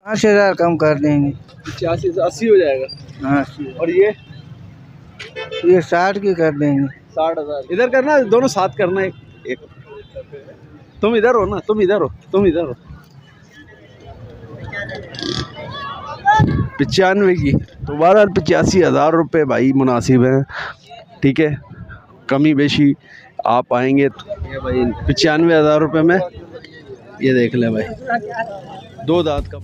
5,000 कम कर देंगे। 85 से 80 हो जाएगा। हाँ, और ये 60 की कर देंगे। 60,000 इधर करना, दोनों साथ करना। एक तुम इधर हो ना, तुम इधर हो, तुम इधर हो। 95 की तो 85,000 रुपये भाई मुनासिब हैं। ठीक है, कमी बेशी आप आएंगे तो ये भाई 95,000 रुपये में ये देख ले भाई, 2 दांत का।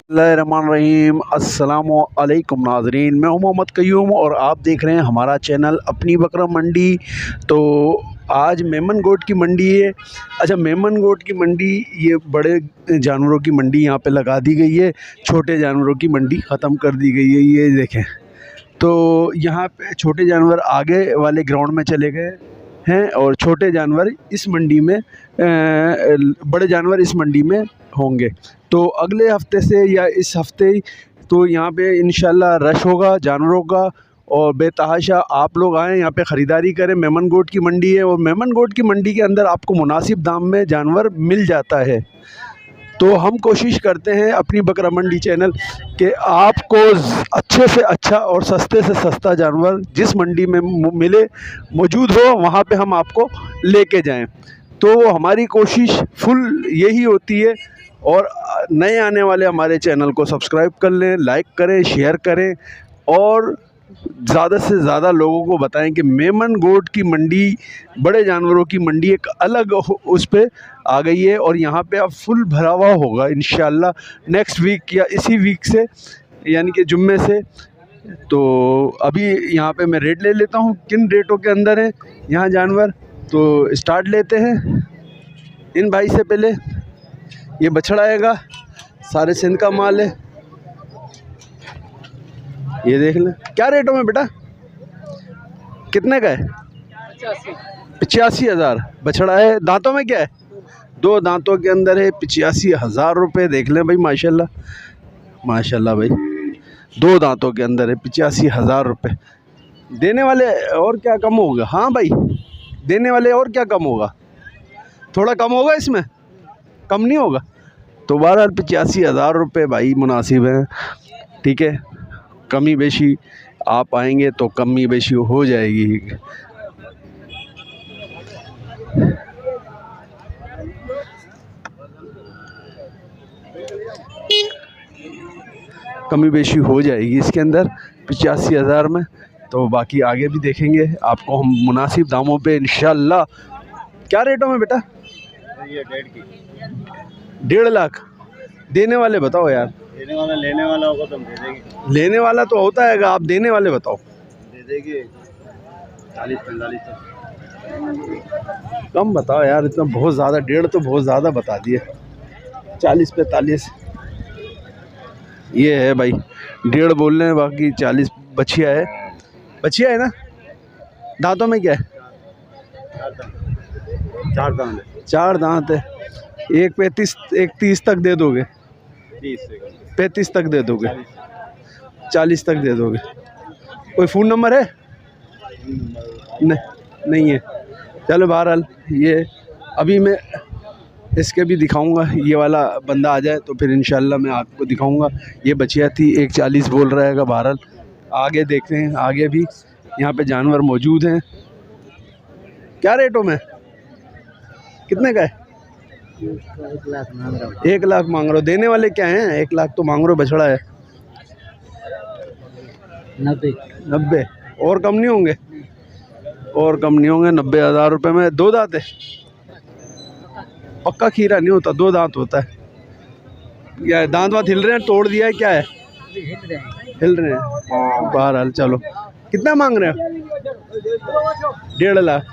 बिस्मिल्लाहिर्रहमानिर्रहीम, अस्सलामु अलैकुम नाज़रीन, मैं हूं मोहम्मद कयूम और आप देख रहे हैं हमारा चैनल अपनी बकरा मंडी। तो आज मेमन गोट की मंडी है। अच्छा, मेमन गोट की मंडी, ये बड़े जानवरों की मंडी यहाँ पे लगा दी गई है, छोटे जानवरों की मंडी ख़त्म कर दी गई है। ये देखें, तो यहाँ पे छोटे जानवर आगे वाले ग्राउंड में चले गए हैं और छोटे जानवर इस मंडी में, बड़े जानवर इस मंडी में होंगे। तो अगले हफ्ते से या इस हफ्ते तो यहाँ पे इंशाल्लाह रश होगा जानवरों का, और बेतहाशा आप लोग आएँ यहाँ पे ख़रीदारी करें। मेमन गोट की मंडी है और मेमन गोट की मंडी के अंदर आपको मुनासिब दाम में जानवर मिल जाता है। तो हम कोशिश करते हैं अपनी बकरा मंडी चैनल कि आपको अच्छे से अच्छा और सस्ते से सस्ता जानवर जिस मंडी में मिले, मौजूद हो, वहाँ पे हम आपको लेके जाएं। तो हमारी कोशिश फुल यही होती है। और नए आने वाले हमारे चैनल को सब्सक्राइब कर लें, लाइक करें, शेयर करें और ज़्यादा से ज़्यादा लोगों को बताएं कि मेमन गोट की मंडी, बड़े जानवरों की मंडी एक अलग उस पे आ गई है और यहाँ पे अब फुल भरा हुआ होगा इंशाल्लाह नेक्स्ट वीक या इसी वीक से, यानी कि जुम्मे से। तो अभी यहाँ पे मैं रेट ले लेता हूँ किन रेटों के अंदर है यहाँ जानवर। तो स्टार्ट लेते हैं इन भाई से। पहले ये बछड़ा आएगा, सारे सिंध का माल है, ये देख लें। क्या रेटों में बेटा, कितने का है? 85,000 बछड़ा है। दांतों में क्या है? 2 दांतों के अंदर है, 85,000 रुपये। देख लें भाई, माशाल्लाह माशाल्लाह भाई, 2 दांतों के अंदर है, 85,000 रुपये। देने वाले और क्या कम होगा? हाँ भाई, देने वाले और क्या कम होगा? थोड़ा कम होगा, इसमें कम नहीं होगा। तो 85,000 रुपये भाई मुनासिब हैं। ठीक है, कमी बेशी आप आएंगे तो कमी बेशी हो जाएगी। कमी बेशी हो जाएगी इसके अंदर 85,000 में। तो बाकी आगे भी देखेंगे आपको हम मुनासिब दामों पे इंशाल्लाह। क्या रेटों में बेटा? ये 1.5 लाख। देने वाले बताओ यार। देने वाला, लेने वाला होगा तो हम दे देंगे। लेने वाला तो होता है, आप देने वाले बताओ। दे देंगे 40-45 तक। कम बताओ यार, इतना बहुत ज़्यादा, 1.5 तो बहुत ज़्यादा बता दिए। 40-45 ये है भाई, 1.5 बोल रहे हैं, बाकी 40। बछिया है, बछिया है ना? दांतों में क्या है? 4 दांत है। 4 दांत है। एक 35, एक 30 तक दे दोगे? 35 तक दे दोगे? 40 तक दे दोगे? कोई फ़ोन नंबर है? नहीं है। चलो बहरहाल, ये अभी मैं इसके भी दिखाऊंगा। ये वाला बंदा आ जाए तो फिर इंशाल्लाह मैं आपको दिखाऊंगा। ये बचिया थी, 140 बोल रहा है। बहरहाल आगे देखते हैं, आगे भी यहाँ पे जानवर मौजूद हैं। क्या रेटों में, कितने का है? 1 लाख मांग रहा हूँ। 1 लाख मांग रहे हो। देने वाले क्या हैं? 1 लाख तो मांग रहे हो, बछड़ा है। 90 और कम नहीं होंगे? और कम नहीं होंगे। 90,000 रुपये में 2 दांत है। पक्का खीरा नहीं होता, 2 दांत होता है। क्या दांत वाँत हिल रहे हैं? तोड़ दिया है? क्या है? हिल रहे हैं। बहरहाल चलो, कितना मांग रहे हो? 1.5 लाख।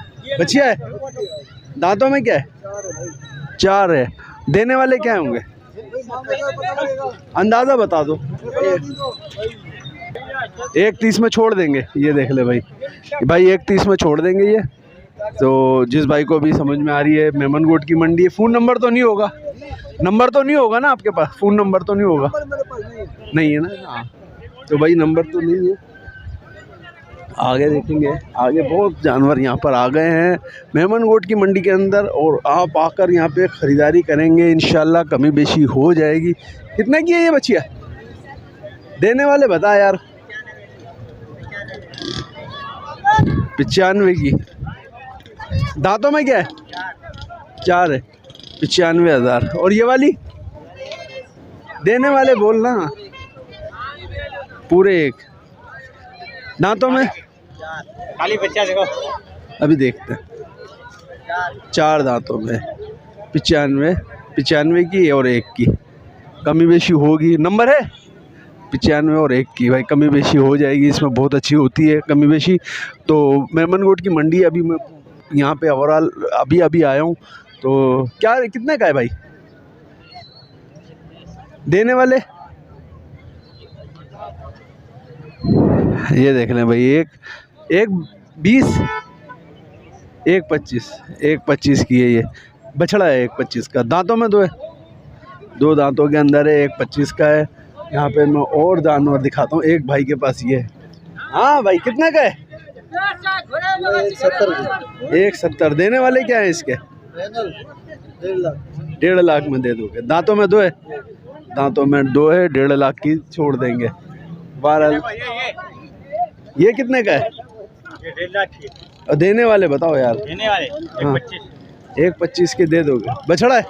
बचिया है, दांतों में क्या है? 4 है। देने वाले क्या होंगे? अंदाज़ा बता दो। 1.30 में छोड़ देंगे। ये देख ले भाई, 1.30 में छोड़ देंगे ये। तो जिस भाई को भी समझ में आ रही है, मेमन गोट की मंडी है। फ़ोन नंबर तो नहीं होगा? नंबर तो नहीं होगा ना आपके पास? फ़ोन नंबर तो नहीं होगा? नहीं है ना? हाँ, तो भाई नंबर तो नहीं है, आगे देखेंगे। आगे बहुत जानवर यहाँ पर आ गए हैं मेमनगोट की मंडी के अंदर, और आप आकर यहाँ पे ख़रीदारी करेंगे, इंशाल्लाह कमी बेशी हो जाएगी। कितने की है ये बच्चिया? देने वाले बता यार। 95 की। दांतों में क्या है? 4 है। 95,000। और ये वाली देने वाले बोलना पूरे एक। दांतों में खाली बच्चा देखो, अभी देखते हैं। 4 दांतों में 95 की और 1 की कमी बेशी होगी। नंबर है 95 और 1 की भाई, कमी बेशी हो जाएगी, इसमें बहुत अच्छी होती है कमी बेशी। तो मेमनगोट की मंडी अभी मैं यहाँ पे ओवरऑल अभी आया हूँ। तो क्या कितने का है भाई देने वाले? ये देख लें भाई, एक 20, 1.25 की है ये बछड़ा है। 1.25 का। दांतों में 2 है, 2 दांतों के अंदर है। 1.25 का है। यहाँ पे मैं और जानवर दिखाता हूँ, एक भाई के पास ये है। हाँ भाई कितने का है? 1.70। देने वाले क्या है इसके? 1.5 लाख में दे दोगे? दांतों में 2 है, दांतों में 2 है, 1.5 लाख की छोड़ देंगे। 12। ये कितने का है? ये 1.5 लाख की। और देने वाले बताओ यार। देने वाले हाँ 1.25 के दे दोगे? बछड़ा है?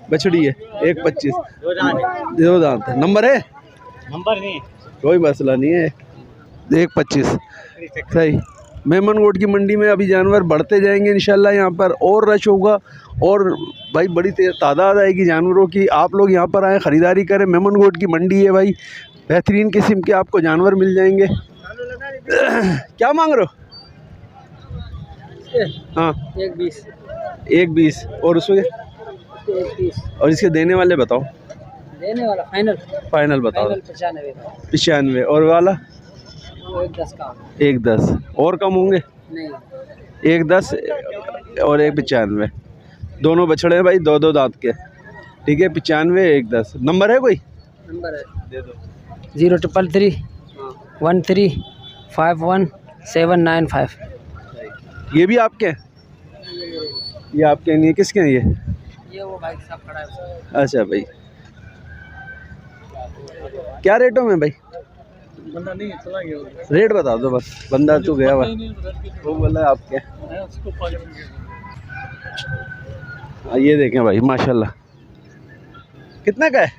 बछड़ी है। 1.25। 2 दांत है। नंबर है? नंबर नहीं, कोई मसला नहीं है। 1.25 सही। मेमनगोट की मंडी में अभी जानवर बढ़ते जाएंगे इंशाल्लाह। यहाँ पर और रश होगा, और भाई बड़ी तादाद आएगी जानवरों की। आप लोग यहाँ पर आए, ख़रीदारी करें। मेमनगोट की मंडी है भाई, बेहतरीन किस्म के आपको जानवर मिल जाएंगे। क्या मांग रहे हो? हाँ 1.20। और उसके 1.30। और इसके देने वाले बताओ। देने वाला फाइनल बताओ। 95। और वाला 1.10 का। 1.10 और कम होंगे? नहीं 1.10 और 1.95। दोनों बछड़े हैं भाई, 2 दांत के। ठीक है 95 1.10। नंबर है कोई? नंबर है दे दो। 033 13 51 795। ये भी आपके हैं? ये आपके नहीं है, किसके हैं ये? ये वो भाई साहब खड़ा है। अच्छा भाई, क्या रेटों में भाई? बंदा नहीं चला गया। रेट बता दो बस, बंदा तो गया हुआ वो बोला आपके। ये देखें भाई माशाल्लाह। कितने का है?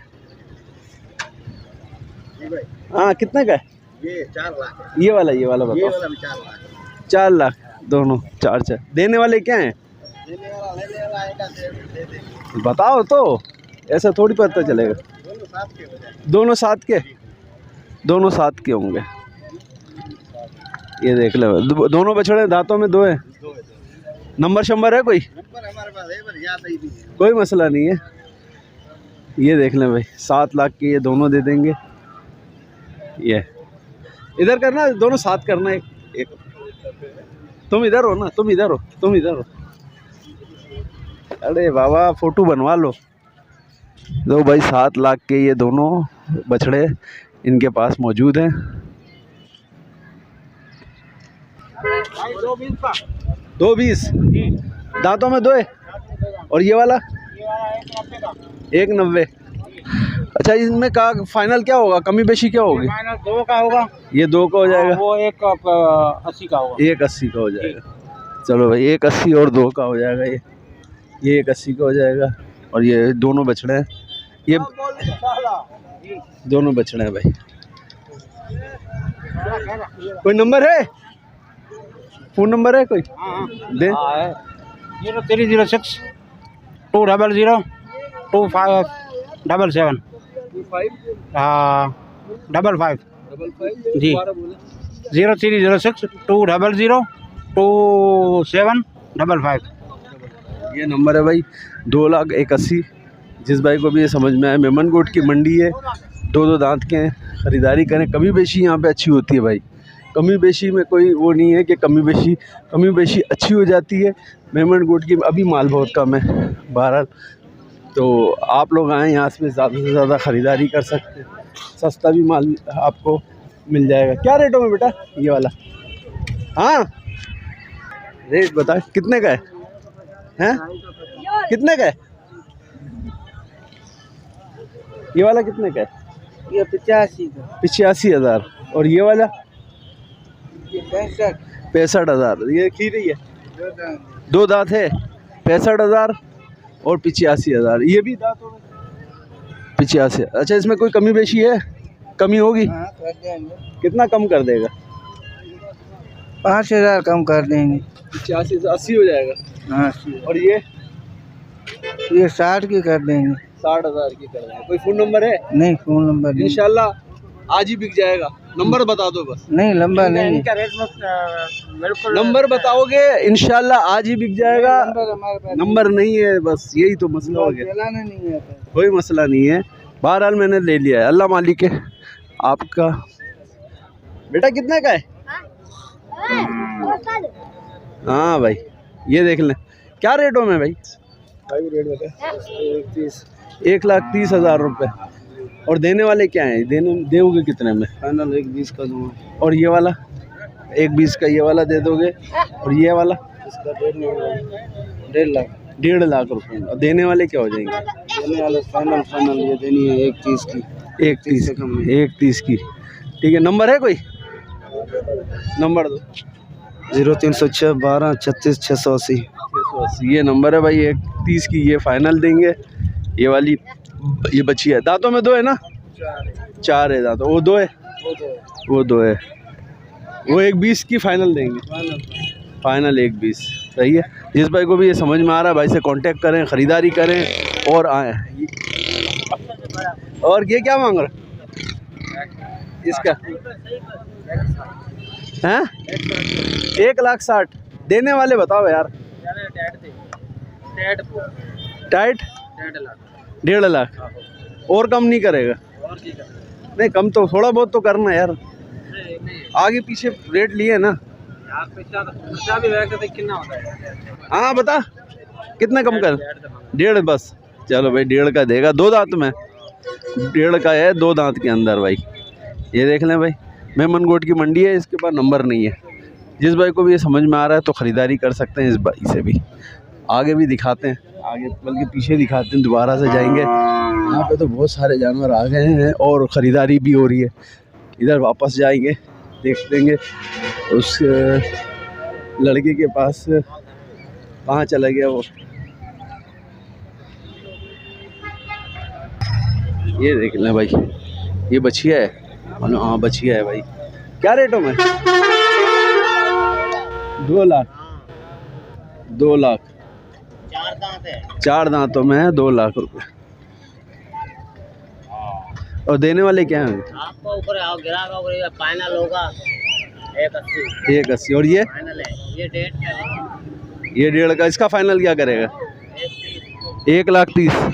हाँ कितने का है? ये 4 लाख है। ये वाला बताओ। ये वाला भी 4 लाख है। 4 लाख दोनों। 4 देने वाले क्या हैं? देने वाला एक का दे दे। बताओ तो, ऐसा थोड़ी पता चलेगा। दोनों साथ के हो जाए। दोनों साथ के होंगे। ये देख लो, दोनों बछड़े दांतों में 2 है। नंबर शंबर है कोई? नंबर हमारे पास है पर याद नहीं है। कोई मसला नहीं है। ये देख लें भाई, 7 लाख के ये दोनों दे देंगे। ये इधर करना, दोनों साथ करना। एक तुम इधर हो ना, तुम इधर हो। अरे बाबा फोटो बनवा लो। दो भाई 7 लाख के ये दोनों बछड़े इनके पास मौजूद हैं। 2.20 दांतों में 2 है। और ये वाला 1.90। अच्छा इसमें का फाइनल क्या होगा, कमी बेशी क्या होगी? फाइनल 2 का होगा। ये 2 का हो जाएगा। वो 1.80 का होगा। 1.80 का हो जाएगा। चलो भाई 1.80 और 2 का हो जाएगा। ये 1.80 का हो जाएगा। और ये दोनों बछड़े हैं, ये दोनों बछड़े हैं भाई। कोई नंबर है? फ़ोन नंबर है कोई? दे। 0306 200 2577 55 जी। 0306 200 2755। ये नंबर है भाई। 2,81,000। जिस भाई को भी ये समझ में आए, मेमनगोट की मंडी है, 2 दांत के हैं। ख़रीदारी करें। कमी बेशी यहाँ पे अच्छी होती है भाई। कमी बेशी में कोई वो नहीं है कि कमी बेशी अच्छी हो जाती है। मेमनगोट की अभी माल बहुत कम है बहरहाल। तो आप लोग आएँ, यहाँ से ज़्यादा ख़रीदारी कर सकते हैं। सस्ता भी माल आपको मिल जाएगा। क्या रेटों में बेटा ये वाला? हाँ रेट बता कितने का है? हैं कितने का है ये वाला? कितने का है? ये 85 का। 85,000। और ये वाला? ये 65। 65,000। ये खीरी है, 2 दांत है। 65,000 और 85,000। ये भी दांतों में 85। अच्छा इसमें कोई कमी बेशी है? कमी होगी? हाँ कर देंगे। कितना कम कर देगा? 5,000 कम कर देंगे। 85 से 80 हो जाएगा। हाँ और ये 60 की कर देंगे। 60,000 की कर देंगे। कोई फ़ोन नंबर है? नहीं फ़ोन नंबर नहीं। इंशाल्लाह आज ही बिक जाएगा। नंबर बता दो बस। नहीं लंबा नहीं। इनका रेट बिल्कुल नंबर बताओगे इंशाल्लाह आज ही बिक जाएगा। हमारे पास नंबर नहीं है, बस यही तो मसला हो गया। चलाना नहीं आता। कोई मसला नहीं है, बहरहाल मैंने ले लिया है। अल्लाह मालिक है आपका। बेटा कितने का है? हाँ भाई ये देख लें। क्या रेटों में भाई? भाई रेट बता। 1,30,000 रुपये। और देने वाले क्या हैं? दोगे कितने में? फाइनल 1,20 का दूँगा। और ये वाला 1,20 का ये वाला दे दोगे? और ये वाला? इसका 1.5 लाख। 1.5 लाख रुपये। और देने वाले क्या हो जाएंगे? देने वाले फाइनल ये देनी है 1,30 की। 1,30 1,30 की। ठीक है। नंबर है कोई? नंबर दो। 0306 12 36 680। 680 ये नंबर है भाई। 1,30 की ये फाइनल देंगे। ये वाली ये बची है। दांतों में 2 है ना? 4 है दांतों। वो 2 है? वो 2 है। वो 1,20 की फाइनल देंगे। फाइनल 1,20 सही है। जिस भाई को भी ये समझ में आ रहा है भाई से कांटेक्ट करें, ख़रीदारी करें और आए। और ये क्या मांग रहा इसका? हैं 1,60,000। देने वाले बताओ यार। टाइट 1.5 लाख। और कम नहीं करेगा? नहीं कम तो थोड़ा बहुत तो करना यार। आगे पीछे रेट लिए ना। हाँ बता कितना कम कर? 1.5 बस। चलो भाई 1.5 का देगा। 2 दांत में 1.5 का है। 2 दांत के अंदर भाई। ये देख लें भाई मेमन गोट की मंडी है। इसके पास नंबर नहीं है। जिस भाई को भी ये समझ में आ रहा है तो ख़रीदारी कर सकते हैं इस भाई से भी। आगे भी दिखाते हैं, आगे बल्कि पीछे दिखाते हैं। दोबारा से जाएंगे। यहाँ पे तो बहुत सारे जानवर आ गए हैं और ख़रीदारी भी हो रही है। इधर वापस जाएंगे, देख लेंगे उस लड़के के पास कहाँ चला गया वो। ये देख लें भाई ये बछिया है। हाँ बछिया है भाई। क्या रेटों में? 2 लाख। 2 लाख 4 दांत है। 4 दांतों में है। 2 लाख रुपए। और देने वाले क्या हैं? आपको ऊपर आओ गिरागा और फाइनल होगा 1,80। 1,80। और ये फाइनल है ये 1.5 का। ये 1.5 का। इसका फाइनल क्या करेगा? 1,30,000।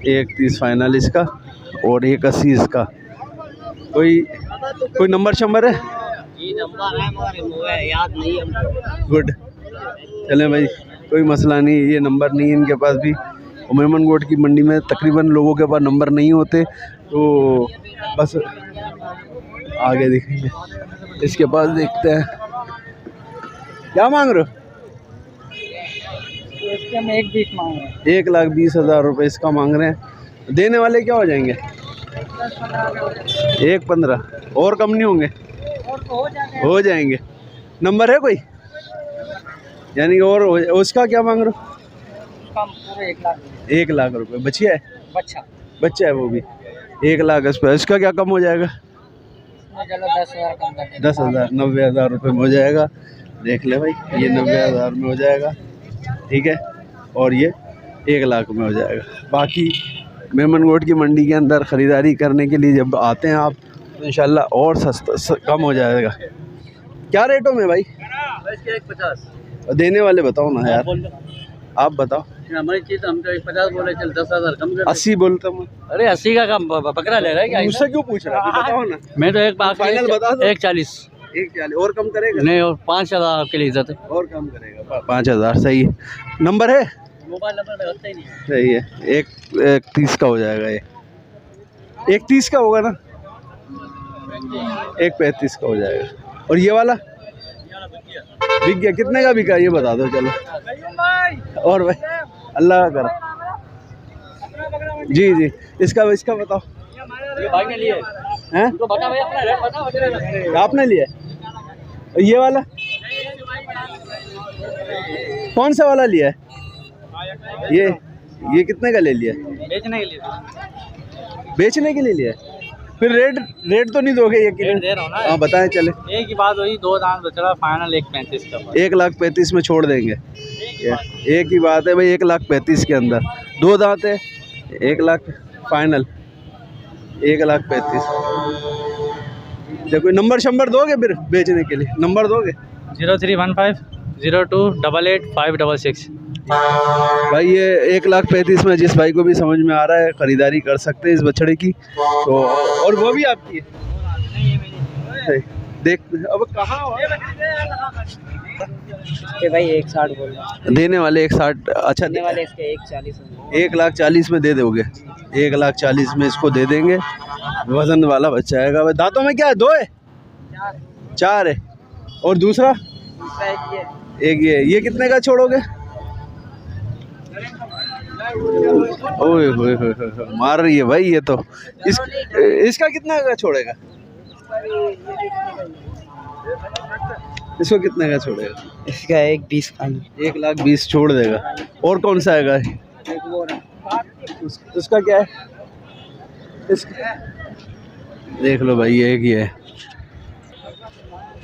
1,30 फाइनल इसका और 1,80 इसका। कोई नंबर शंबर है? ये नंबर है मगर मुझे याद नहीं है। गुड। चलें भाई कोई मसला नहीं। ये नंबर नहीं है इनके पास भी। मेमन गोट की मंडी में तकरीबन लोगों के पास नंबर नहीं होते तो बस आगे देखेंगे। इसके पास देखते हैं। क्या मांग रहे हो? इसके हम 1,20 मांग रहे हैं। 1,20,000 रुपये इसका मांग रहे हैं। देने वाले क्या हो जाएंगे? 1,15 और कम नहीं होंगे? हो जाएंगे। नंबर है कोई? यानी और उसका क्या मांग रहे हो? कम पूरे 1 लाख। 1 लाख रुपये। बच्चिया है? बच्चा है वो भी। 1 लाख इस पर। इसका क्या कम हो जाएगा? चलो 10,000 कम कर देंगे। 10,000 90,000 रुपये में हो जाएगा। देख ले भाई ये 90,000 में हो जाएगा। ठीक है। और ये 1 लाख में हो जाएगा। बाकी मेमन गोट की मंडी के अंदर ख़रीदारी करने के लिए जब आते हैं आप तो इंशाल्लाह और सस्ता कम हो जाएगा। क्या रेटों में भाई? 1,50। देने वाले बताओ ना यार। आप बताओ। हमारी चीज़ हम तो 1,50 बोले चल 10,000 कम कर। 80 बोलता हूँ। अरे 80 का कम पकड़ा ले रहा है क्या? मुझसे क्यों पूछ रहा है? बताओ ना। मैं तो एक बात फाइनल बता दो। 1,40। 1,40 और कम करेगा? नहीं और 5,000 आपके लिए इज्जत है। और कम करेगा 5,000। सही है। नंबर है? मोबाइल नंबर होता ही नहीं। सही है। 1,30 का हो जाएगा ये। एक 30 का होगा ना, एक 35 का हो जाएगा। और ये वाला बिक गया, कितने का बिका ये बता दो चलो। और भाई अल्लाह का करो। जी जी, इसका बताओ। ये भाई ने लिए हैं? तो बता भाई, अपना रेट बता। आपने लिया? ये वाला कौन सा वाला लिया है? ये कितने का ले लिया? बेचने के लिए बेचने के लिए लिया है? फिर रेट तो नहीं दोगे ये? रेट दे रहा हूँ ना। हाँ बताएं चले। एक ही बात हुई, 2 दांत बचड़ा, फाइनल 1.35 का। 1,35,000 में छोड़ देंगे। एक ही बात है भाई, 1,35,000 के अंदर 2 दांत है, 1 लाख फाइनल, 1,35,000। कोई नंबर शंबर दोगे फिर बेचने के लिए? नंबर दोगे? 0315 0288 566। भाई ये 1,35,000 में जिस भाई को भी समझ में आ रहा है खरीदारी कर सकते हैं इस बछड़े की। तो और वो भी आपकी है? देख अब कहाँ भाई 160 बोल रहा, देने वाले 160। अच्छा देने वाले इसके 140। 1,40,000 में दे दोगे? 1,40,000 में इसको दे देंगे। वजन वाला बच्चा आएगा भाई। दांतों में क्या है? 2 है? 4 है। और दूसरा एक ये कितने का छोड़ोगे? ओए होए होए मार रही है भाई ये तो। इसका कितना का छोड़ेगा? इसको कितने का छोड़ेगा? इसका 120 का। 1,20,000 छोड़ देगा। और कौन सा आएगा? उसका क्या है? देख लो भाई, ये एक ही है।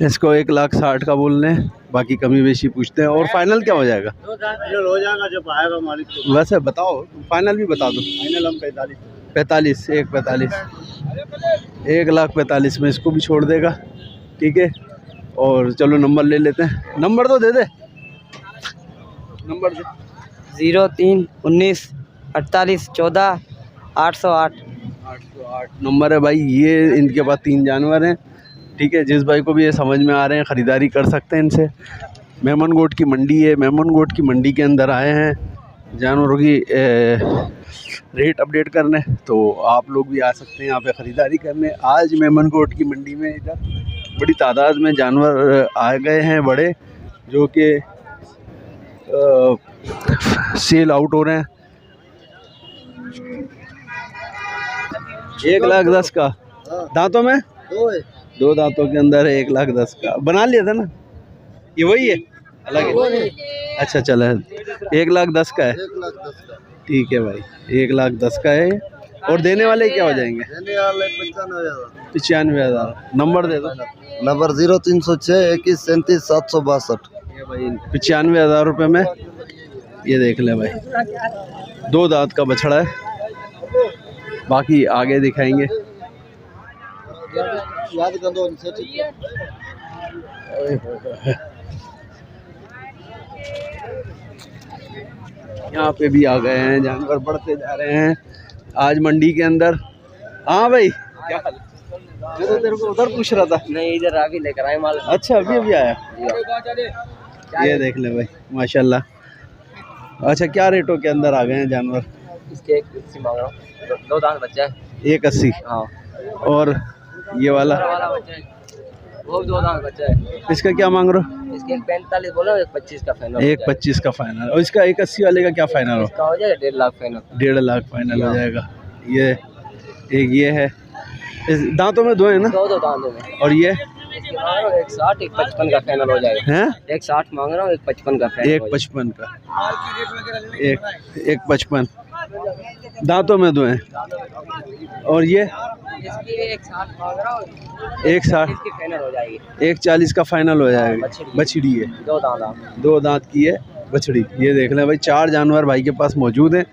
इसको 1,60,000 का बोल रहे हैं, बाकी कमी बेशी पूछते हैं। और फाइनल क्या हो जाएगा? हो जाएगा जब आएगा मालिक को। वैसे बताओ, फाइनल भी बता दो। फाइनल हम 45। 45, 1,45,000, 1,45,000 में इसको भी छोड़ देगा। ठीक है। और चलो नंबर ले लेते हैं। नंबर तो दे दे, नंबर दे। 03 19 48 14 808 नंबर है भाई ये। इनके पास 3 जानवर हैं। ठीक है, जिस भाई को भी ये समझ में आ रहे हैं ख़रीदारी कर सकते हैं इनसे। मेमन गोट की मंडी है। मेमन गोट की मंडी के अंदर आए हैं जानवरों की रेट अपडेट करने, तो आप लोग भी आ सकते हैं यहाँ पे ख़रीदारी करने। आज मेमन गोट की मंडी में इधर बड़ी तादाद में जानवर आ गए हैं बड़े, जो कि सेल आउट हो रहे हैं। 1,10,000 का। दांतों में 2 दांतों के अंदर है। 1,10,000 का बना लिया था ना? ये वही है, अलग है? अच्छा चला, 1,10,000 का है। ठीक है भाई, 1,10,000 का है। और देने वाले क्या हो जाएंगे? देने वाले 95,000। नंबर दे दो। नंबर 0306 21 37 762। ये भाई 95,000 रुपये में ये देख ले भाई। 2 दांत का बछड़ा है, बाकी आगे दिखाएंगे। याद कर दो इनसे। यहाँ पे भी आ गए हैं जानवर, बढ़ते जा रहे हैं आज मंडी के अंदर। हाँ भाई क्या हाल? मैं तो तेरे को उधर पूछ रहा था। नहीं, इधर अभी लेकर आए माल। अच्छा अभी आया। ये देख ले भाई माशाल्लाह। अच्छा क्या रेटों के अंदर आ गए हैं जानवर? इसके 180 मांग रहा हूँ। 2 दांत बच्चा है। 180। हाँ। और ये वाला बच्चा है, वो 2 दांत बच्चा है। इसका क्या मांग रहे हो? इसके 145 बोला, 125 का फाइनल। 125 का फाइनल। और इसका 180 वाले का क्या फाइनल हो? इसका हो जाएगा 1.5 लाख फाइनल। 1.5 लाख फाइनल हो जाएगा। ये एक ये है। इस दांतों में 2 है ना? 2 दांतों में। और ये इसके मांग रहा हूँ 160, 155 का फाइनल हो जाएगा। हैं? 160 मांग रहा हूँ, 155 का फाइनल। 155 का। 155 दांतों में 2 हैं। और ये इसकी 160 मांग रहा हूँ, 160, इसकी फाइनल हो जाएगी। 140 का फाइनल हो जाएगा। बछड़ी है, 2 दांत। 2 दांत की है बछड़ी। ये देख लें भाई, 4 जानवर भाई के पास मौजूद हैं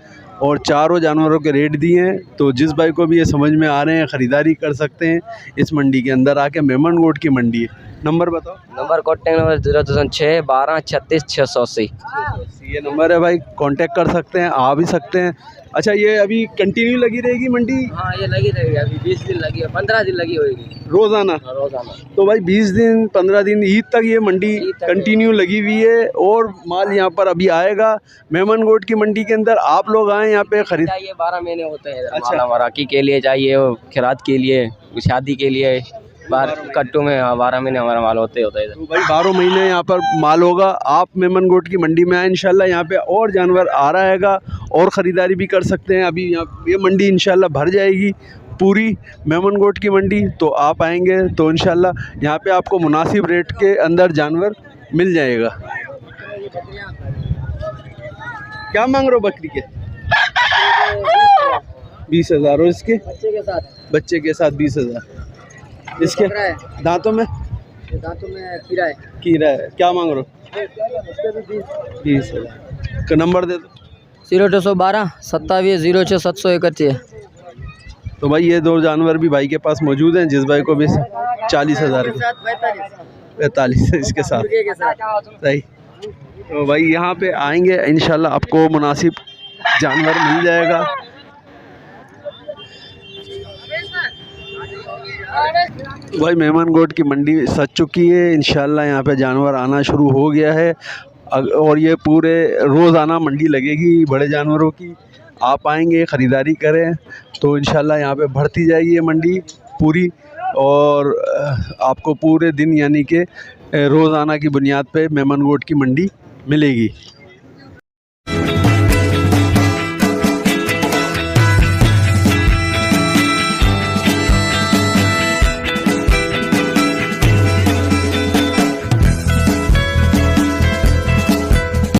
और चारों जानवरों के रेट दिए हैं। तो जिस भाई को भी ये समझ में आ रहे हैं ख़रीदारी कर सकते हैं इस मंडी के अंदर आके। मेमन गोट की मंडी है। नंबर बताओ। Number contact number 0206 12 36 680। ये नंबर है भाई, कांटेक्ट कर सकते हैं, आ भी सकते हैं। अच्छा, ये अभी कंटिन्यू लगी रहेगी मंडी हाँ ये लगी रहेगी, अभी 20 दिन लगी है, 15 दिन लगी होगी रोज़ाना? रोजाना। तो भाई 20 दिन 15 दिन ईद तक ये मंडी कंटिन्यू लगी हुई है और माल यहाँ पर अभी आएगा। मेमनगोट की मंडी के अंदर आप लोग आए यहाँ पे खरीद। चाहिए 12 महीने होते हैं इधर, अच्छा। माल राखी के लिए चाहिए, खिरात के लिए, शादी के लिए, कट्टू में 12 महीने हमारा माल होते है इधर। तो भाई 12 महीने यहाँ पर माल होगा। आप मेमनगोट की मंडी में आए, इंशाल्लाह यहाँ पे और जानवर आ रहा हैगा और ख़रीदारी भी कर सकते हैं। अभी यहाँ ये मंडी इंशाल्लाह भर जाएगी पूरी मेमनगोट की मंडी। तो आप आएंगे तो इंशाल्लाह यहाँ पे आपको मुनासिब रेट के अंदर जानवर मिल जाएगा। क्या मांग रहे हो बकरी के? 20,000। और इसके बच्चे के साथ 20,000। इसके दांतों में कीड़ा है। क्या मांग रहे हो? 20,000 का नंबर दे दो। 0212 27 06 731। तो भाई ये दो जानवर भी भाई के पास मौजूद हैं, जिस भाई को भी 40,000 के 45 इसके साथ सही। तो भाई यहाँ पे आएंगे इंशाल्लाह आपको मुनासिब जानवर मिल जाएगा। भाई मेमनगोट की मंडी सज चुकी है, इंशाल्लाह यहाँ पे जानवर आना शुरू हो गया है और ये पूरे रोज़ाना मंडी लगेगी बड़े जानवरों की। आप आएंगे ख़रीदारी करें तो इंशाल्लाह यहाँ पे बढ़ती जाएगी ये मंडी पूरी और आपको पूरे दिन यानी कि रोज़ाना की बुनियाद पे मेमनगोट की मंडी मिलेगी।